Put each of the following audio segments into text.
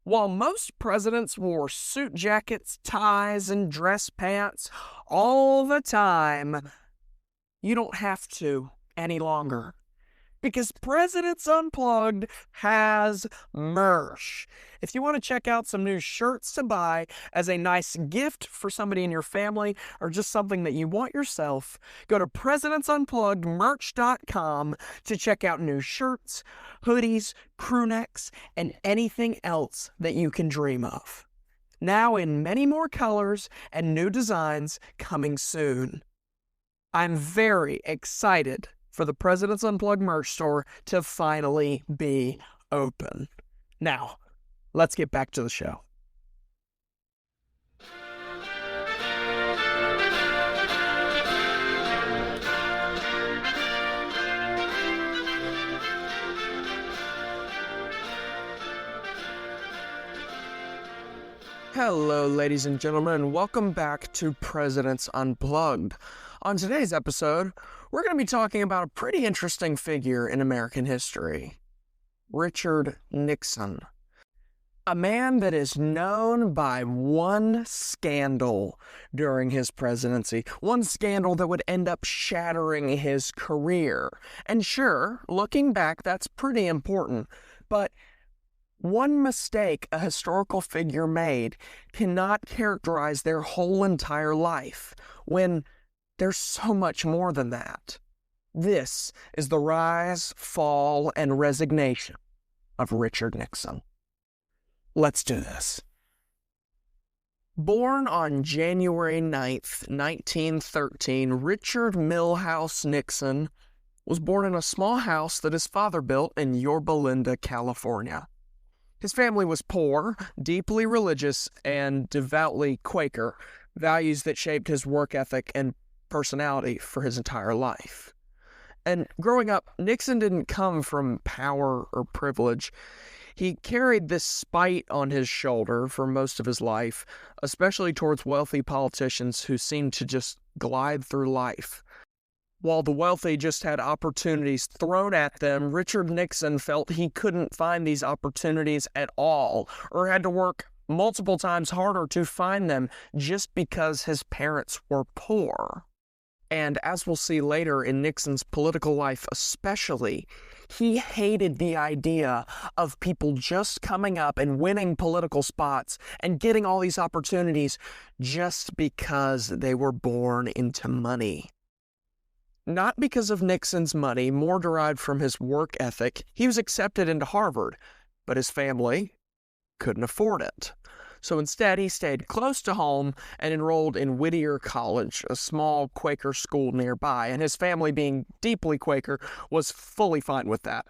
While most presidents wore suit jackets, ties, and dress pants all the time, you don't have to any longer. Because Presidents Unplugged has merch. If you want to check out some new shirts to buy as a nice gift for somebody in your family or just something that you want yourself, go to presidentsunpluggedmerch.com to check out new shirts, hoodies, crew necks, and anything else that you can dream of. Now in many more colors and new designs coming soon. I'm very excited for the Presidents Unplugged merch store to finally be open. Now, let's get back to the show. Hello, ladies and gentlemen, and welcome back to Presidents Unplugged. On today's episode, we're going to be talking about a pretty interesting figure in American history, Richard Nixon. A man that is known by one scandal during his presidency, one scandal that would end up shattering his career. And sure, looking back, that's pretty important, but one mistake a historical figure made cannot characterize their whole entire life, when there's so much more than that. This is the rise, fall, and resignation of Richard Nixon. Let's do this. Born on January 9th, 1913, Richard Milhouse Nixon was born in a small house that his father built in Yorba Linda, California. His family was poor, deeply religious, and devoutly Quaker, values that shaped his work ethic and personality for his entire life. And growing up, Nixon didn't come from power or privilege. He carried this spite on his shoulder for most of his life, especially towards wealthy politicians who seemed to just glide through life. While the wealthy just had opportunities thrown at them, Richard Nixon felt he couldn't find these opportunities at all, or had to work multiple times harder to find them just because his parents were poor. And as we'll see later in Nixon's political life especially, he hated the idea of people just coming up and winning political spots and getting all these opportunities just because they were born into money. Not because of Nixon's money, more derived from his work ethic, he was accepted into Harvard, but his family couldn't afford it. So instead, he stayed close to home and enrolled in Whittier College, a small Quaker school nearby, and his family, being deeply Quaker, was fully fine with that.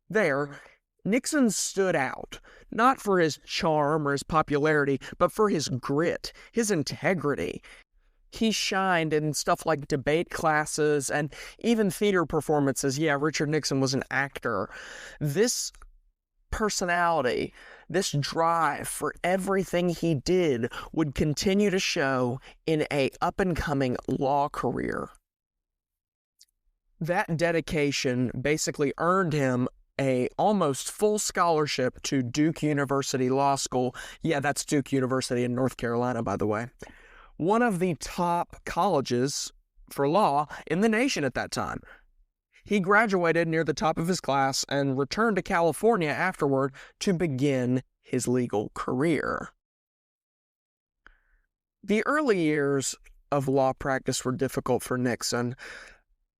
There, Nixon stood out, not for his charm or his popularity, but for his grit, his integrity. He shined in stuff like debate classes and even theater performances. Yeah, Richard Nixon was an actor. This personality, this drive for everything he did would continue to show in a up-and-coming law career. That dedication basically earned him a almost full scholarship to Duke University Law School. Yeah, that's Duke University in North Carolina, by the way. One of the top colleges for law in the nation at that time. He graduated near the top of his class and returned to California afterward to begin his legal career. The early years of law practice were difficult for Nixon.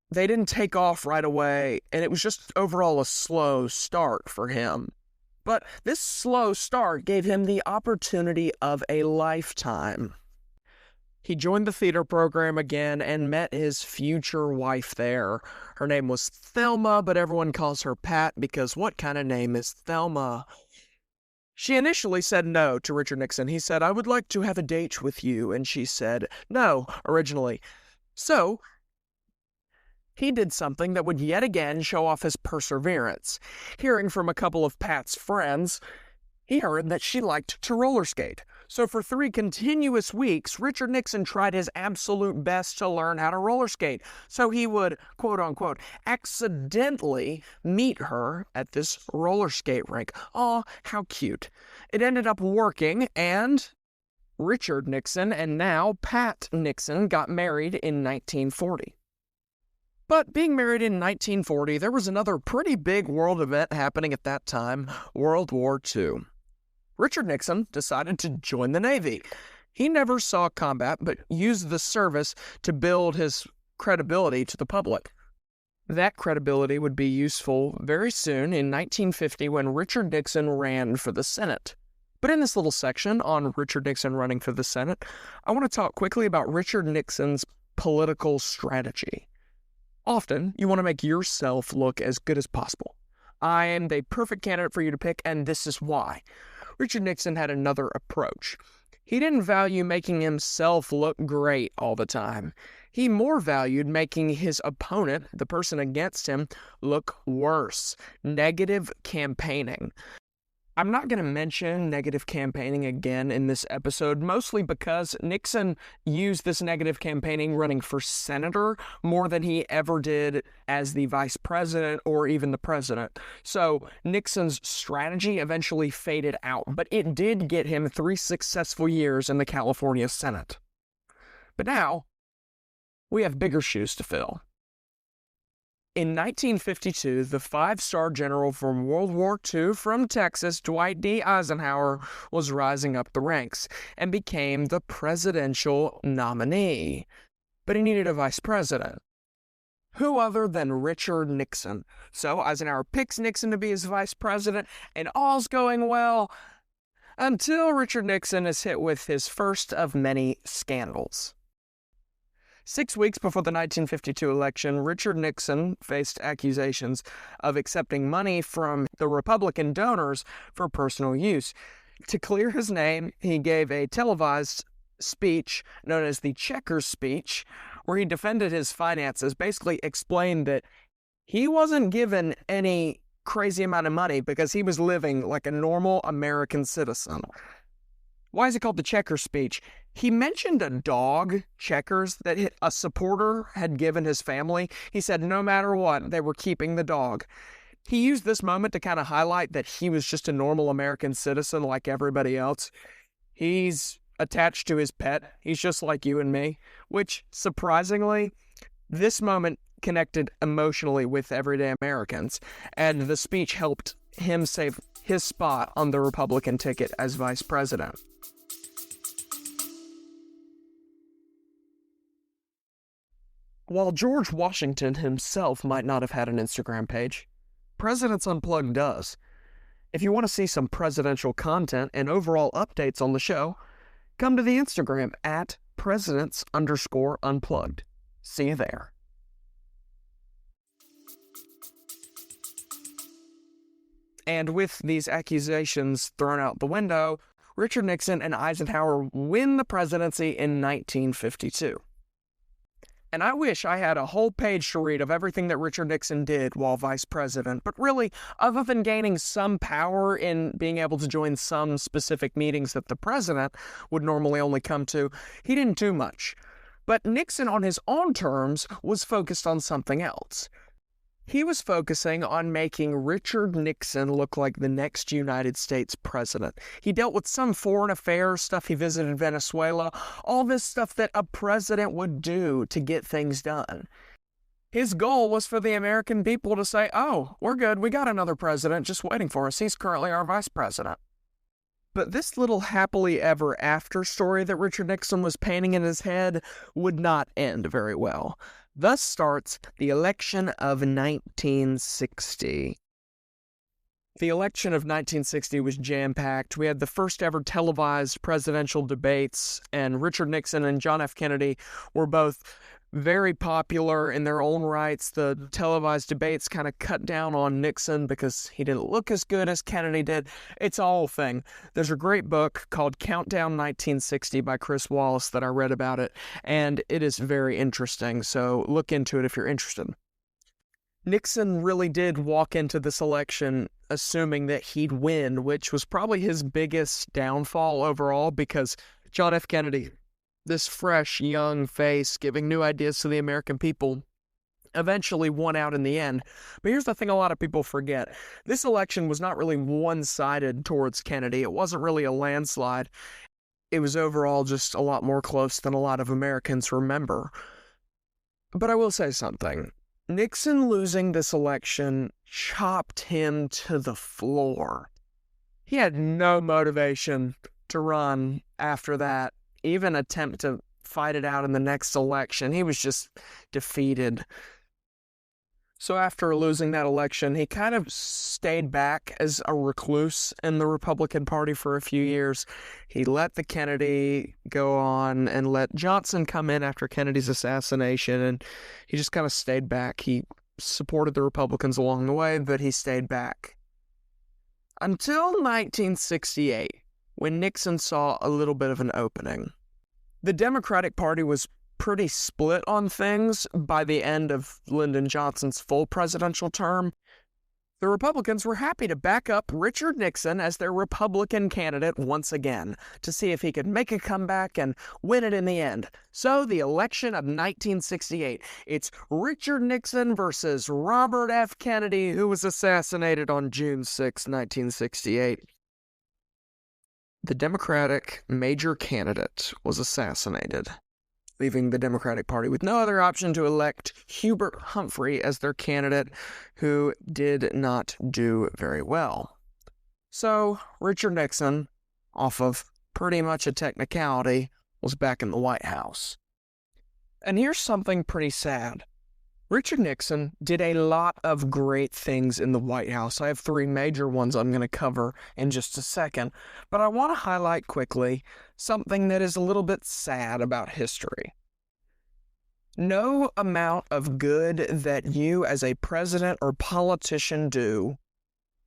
They didn't take off right away, and it was just overall a slow start for him. But this slow start gave him the opportunity of a lifetime. He joined the theater program again and met his future wife there. Her name was Thelma, but everyone calls her Pat because what kind of name is Thelma? She initially said no to Richard Nixon. He said, "I would like to have a date with you," and she said no originally. So he did something that would yet again show off his perseverance. Hearing from a couple of Pat's friends, He heard that she liked to roller skate. So for 3 continuous weeks, Richard Nixon tried his absolute best to learn how to roller skate. So he would, quote unquote, accidentally meet her at this roller skate rink. Aw, how cute. It ended up working, and Richard Nixon and now Pat Nixon got married in 1940. But being married in 1940, there was another pretty big world event happening at that time, World War II. Richard Nixon decided to join the Navy. He never saw combat, but used the service to build his credibility to the public. That credibility would be useful very soon in 1950 when Richard Nixon ran for the Senate. But in this little section on Richard Nixon running for the Senate, I want to talk quickly about Richard Nixon's political strategy. Often, you want to make yourself look as good as possible. I am the perfect candidate for you to pick, and this is why. Richard Nixon had another approach. He didn't value making himself look great all the time. He more valued making his opponent, the person against him, look worse. Negative campaigning. I'm not going to mention negative campaigning again in this episode, mostly because Nixon used this negative campaigning running for senator more than he ever did as the vice president or even the president. So Nixon's strategy eventually faded out, but it did get him 3 successful years in the California Senate. But now, we have bigger shoes to fill. In 1952, the 5-star general from World War II from Texas, Dwight D. Eisenhower, was rising up the ranks and became the presidential nominee. But he needed a vice president. Who other than Richard Nixon? So Eisenhower picks Nixon to be his vice president, and all's going well until Richard Nixon is hit with his first of many scandals. 6 weeks before the 1952 election, Richard Nixon faced accusations of accepting money from the Republican donors for personal use. To clear his name, he gave a televised speech known as the Checkers speech, where he defended his finances, basically explained that he wasn't given any crazy amount of money because he was living like a normal American citizen. Why is it called the Checkers speech? He mentioned a dog, Checkers, that a supporter had given his family. He said no matter what, they were keeping the dog. He used this moment to kind of highlight that he was just a normal American citizen like everybody else. He's attached to his pet. He's just like you and me, which, surprisingly, this moment connected emotionally with everyday Americans, and the speech helped him save his spot on the Republican ticket as vice president. While George Washington himself might not have had an Instagram page, Presidents Unplugged does. If you want to see some presidential content and overall updates on the show, come to the Instagram at Presidents_Unplugged. See you there. And with these accusations thrown out the window, Richard Nixon and Eisenhower win the presidency in 1952. And I wish I had a whole page to read of everything that Richard Nixon did while vice president, but really, other than gaining some power in being able to join some specific meetings that the president would normally only come to, he didn't do much. But Nixon, on his own terms, was focused on something else. He was focusing on making Richard Nixon look like the next United States president. He dealt with some foreign affairs stuff. He visited Venezuela, all this stuff that a president would do to get things done. His goal was for the American people to say, oh, we're good, we got another president just waiting for us. He's currently our vice president. But this little happily ever after story that Richard Nixon was painting in his head would not end very well. Thus starts the election of 1960. The election of 1960 was jam-packed. We had the first ever televised presidential debates, and Richard Nixon and John F. Kennedy were both very popular in their own rights. The televised debates kind of cut down on Nixon because he didn't look as good as Kennedy did. It's a whole thing. There's a great book called Countdown 1960 by Chris Wallace that I read about it, and it is very interesting, so look into it if you're interested. Nixon really did walk into this election assuming that he'd win, which was probably his biggest downfall overall, because John F. Kennedy, this fresh, young face giving new ideas to the American people, eventually won out in the end. But here's the thing a lot of people forget. This election was not really one-sided towards Kennedy. It wasn't really a landslide. It was overall just a lot more close than a lot of Americans remember. But I will say something. Nixon losing this election chopped him to the floor. He had no motivation to run after that, even attempt to fight it out in the next election. He was just defeated. So after losing that election, he kind of stayed back as a recluse in the Republican Party for a few years. He let the Kennedy go on and let Johnson come in after Kennedy's assassination, and he just kind of stayed back. He supported the Republicans along the way, but he stayed back. Until 1968, when Nixon saw a little bit of an opening. The Democratic Party was pretty split on things by the end of Lyndon Johnson's full presidential term. The Republicans were happy to back up Richard Nixon as their Republican candidate once again, to see if he could make a comeback and win it in the end. So the election of 1968, it's Richard Nixon versus Robert F. Kennedy, who was assassinated on June 6, 1968. The Democratic major candidate was assassinated, leaving the Democratic Party with no other option to elect Hubert Humphrey as their candidate, who did not do very well. So, Richard Nixon, off of pretty much a technicality, was back in the White House. And here's something pretty sad. Richard Nixon did a lot of great things in the White House. I have three major ones I'm going to cover in just a second, but I want to highlight quickly something that is a little bit sad about history. No amount of good that you as a president or politician do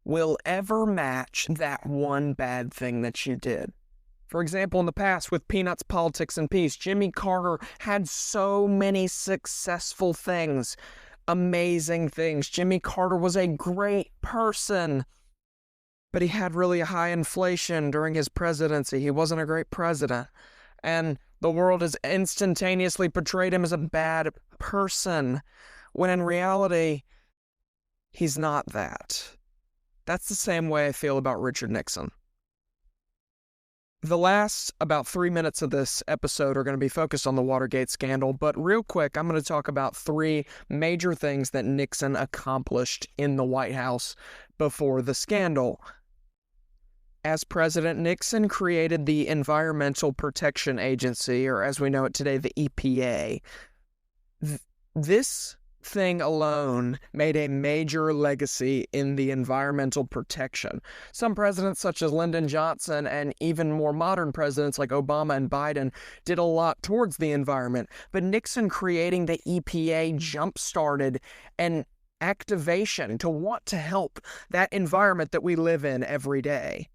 will ever match that one bad thing that you did. For example, in the past, with Peanuts, Politics, and Peace, Jimmy Carter had so many successful things, amazing things. Jimmy Carter was a great person, but he had really high inflation during his presidency. He wasn't a great president, and the world has instantaneously portrayed him as a bad person, when in reality, he's not that. That's the same way I feel about Richard Nixon. The last about 3 minutes of this episode are going to be focused on the Watergate scandal, but real quick, I'm going to talk about three major things that Nixon accomplished in the White House before the scandal. As president, Nixon created the Environmental Protection Agency, or as we know it today, the EPA. This thing alone made a major legacy in the environmental protection. Some presidents such as Lyndon Johnson and even more modern presidents like Obama and Biden did a lot towards the environment, but Nixon creating the EPA jump-started an activation to want to help that environment that we live in every day.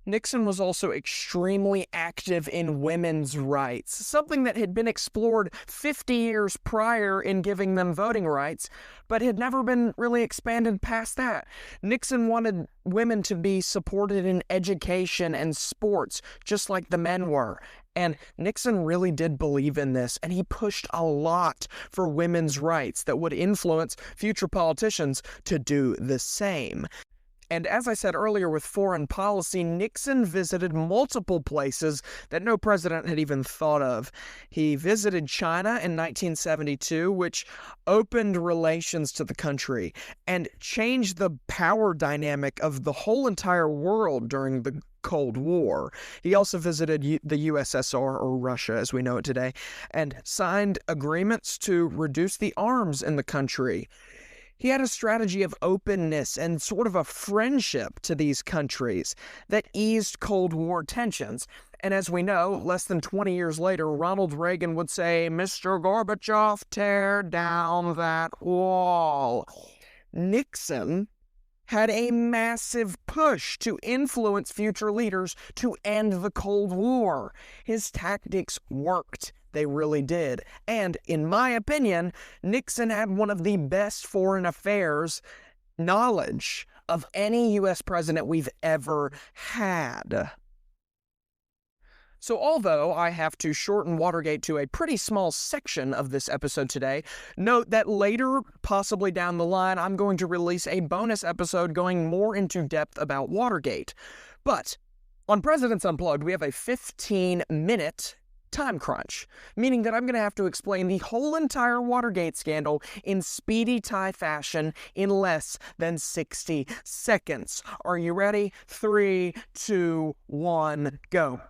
Nixon was also extremely active in women's rights, something that had been explored 50 years prior in giving them voting rights, but had never been really expanded past that. Nixon wanted women to be supported in education and sports, just like the men were. And Nixon really did believe in this, and he pushed a lot for women's rights that would influence future politicians to do the same. And as I said earlier with foreign policy, Nixon visited multiple places that no president had even thought of. He visited China in 1972, which opened relations to the country and changed the power dynamic of the whole entire world during the Cold War. He also visited the USSR, or Russia as we know it today, and signed agreements to reduce the arms in the country. He had a strategy of openness and sort of a friendship to these countries that eased Cold War tensions. And as we know, less than 20 years later, Ronald Reagan would say, "Mr. Gorbachev, tear down that wall." Nixon had a massive push to influence future leaders to end the Cold War. His tactics worked. They really did. And in my opinion, Nixon had one of the best foreign affairs knowledge of any U.S. president we've ever had. So although I have to shorten Watergate to a pretty small section of this episode today, note that later, possibly down the line, I'm going to release a bonus episode going more into depth about Watergate. But on Presidents Unplugged, we have a 15-minute time crunch, meaning that I'm going to have to explain the whole entire Watergate scandal in speedy tie fashion in less than 60 seconds. Are you ready? 3, 2, 1, go.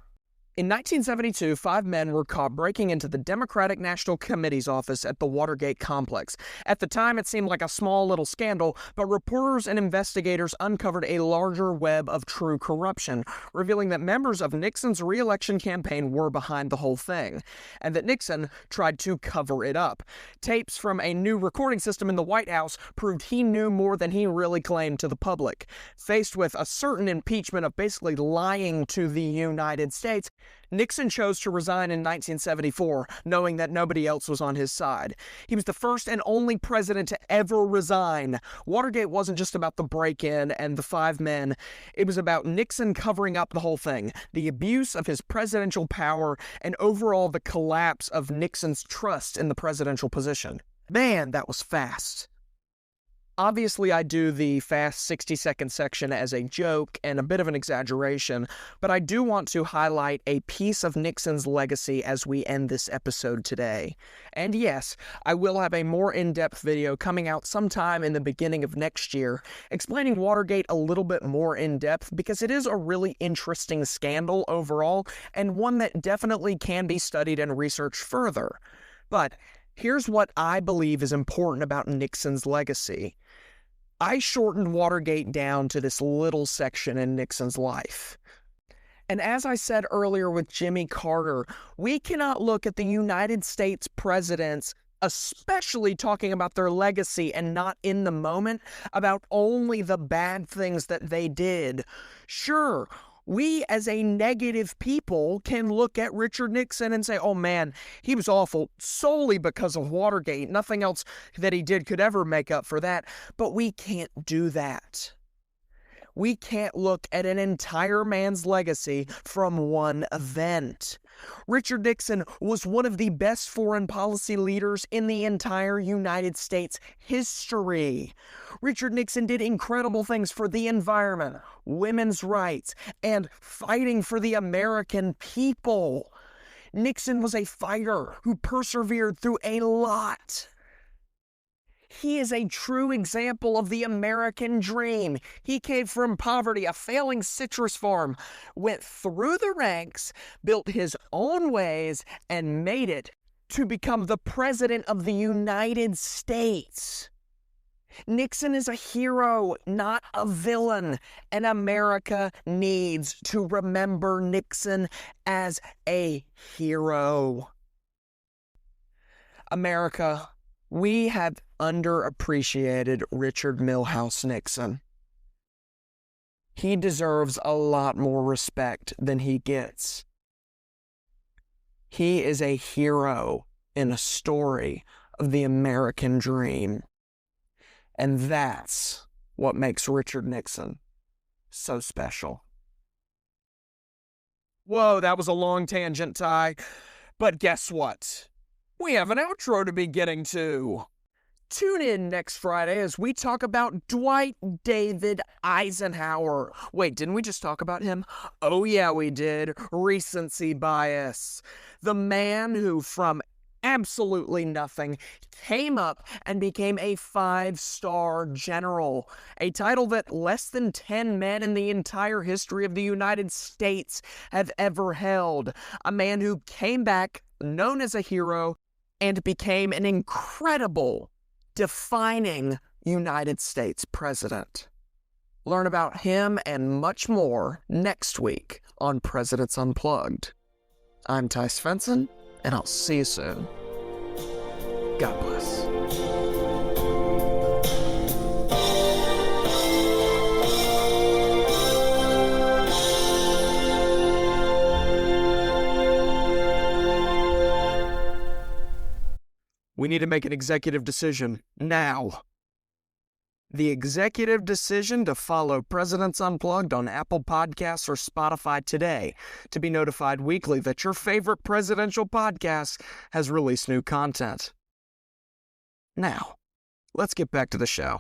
In 1972, 5 men were caught breaking into the Democratic National Committee's office at the Watergate complex. At the time, it seemed like a small little scandal, but reporters and investigators uncovered a larger web of true corruption, revealing that members of Nixon's re-election campaign were behind the whole thing, and that Nixon tried to cover it up. Tapes from a new recording system in the White House proved he knew more than he really claimed to the public. Faced with a certain impeachment of basically lying to the United States, Nixon chose to resign in 1974, knowing that nobody else was on his side. He was the first and only president to ever resign. Watergate wasn't just about the break-in and the 5 men. It was about Nixon covering up the whole thing, the abuse of his presidential power, and overall the collapse of Nixon's trust in the presidential position. Man, that was fast. Obviously, I do the fast 60-second section as a joke and a bit of an exaggeration, but I do want to highlight a piece of Nixon's legacy as we end this episode today. And yes, I will have a more in-depth video coming out sometime in the beginning of next year, explaining Watergate a little bit more in depth because it is a really interesting scandal overall, and one that definitely can be studied and researched further. But here's what I believe is important about Nixon's legacy. I shortened Watergate down to this little section in Nixon's life. And as I said earlier with Jimmy Carter, we cannot look at the United States presidents, especially talking about their legacy and not in the moment, about only the bad things that they did. Sure, we as a negative people can look at Richard Nixon and say, oh man, he was awful solely because of Watergate. Nothing else that he did could ever make up for that. But we can't do that. We can't look at an entire man's legacy from one event. Richard Nixon was one of the best foreign policy leaders in the entire United States history. Richard Nixon did incredible things for the environment, women's rights, and fighting for the American people. Nixon was a fighter who persevered through a lot. He is a true example of the American dream. He came from poverty, a failing citrus farm, went through the ranks, built his own ways, and made it to become the President of the United States. Nixon is a hero, not a villain, and America needs to remember Nixon as a hero. America, we have underappreciated Richard Milhouse Nixon. He deserves a lot more respect than he gets. He is a hero in a story of the American dream. And that's what makes Richard Nixon so special. Whoa, that was a long tangent, Ty. But guess what? We have an outro to be getting to. Tune in next Friday as we talk about Dwight David Eisenhower. Wait, didn't we just talk about him? Oh yeah, we did. Recency bias. The man who from absolutely nothing came up and became a 5-star general, a title that less than 10 men in the entire history of the United States have ever held. A man who came back known as a hero and became an incredible, defining United States president. Learn about him and much more next week on Presidents Unplugged. I'm Ty Svenson, and I'll see you soon. God bless. We need to make an executive decision now. The executive decision to follow Presidents Unplugged on Apple Podcasts or Spotify today to be notified weekly that your favorite presidential podcast has released new content. Now, let's get back to the show.